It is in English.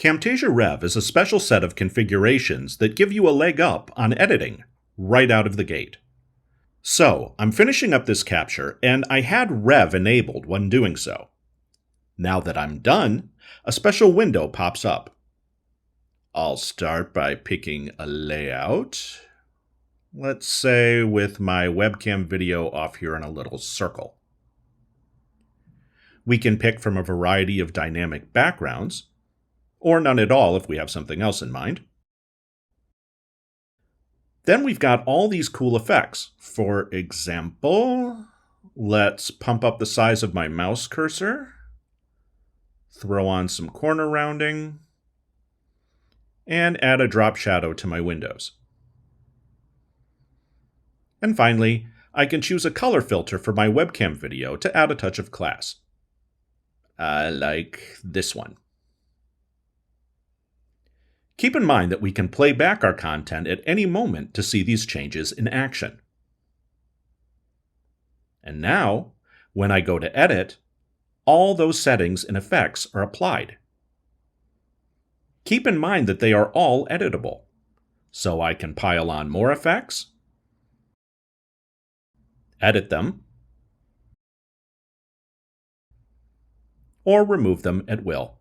Camtasia Rev is a special set of configurations that give you a leg up on editing right out of the gate. So, I'm finishing up this capture, and I had Rev enabled when doing so. Now that I'm done, a special window pops up. I'll start by picking a layout. Let's say with my webcam video off here in a little circle. We can pick from a variety of dynamic backgrounds, or none at all if we have something else in mind. Then we've got all these cool effects. For example, let's pump up the size of my mouse cursor, throw on some corner rounding, and add a drop shadow to my windows. And finally, I can choose a color filter for my webcam video to add a touch of class. I like this one. Keep in mind that we can play back our content at any moment to see these changes in action. And now, when I go to edit, all those settings and effects are applied. Keep in mind that they are all editable, so I can pile on more effects, edit them, or remove them at will.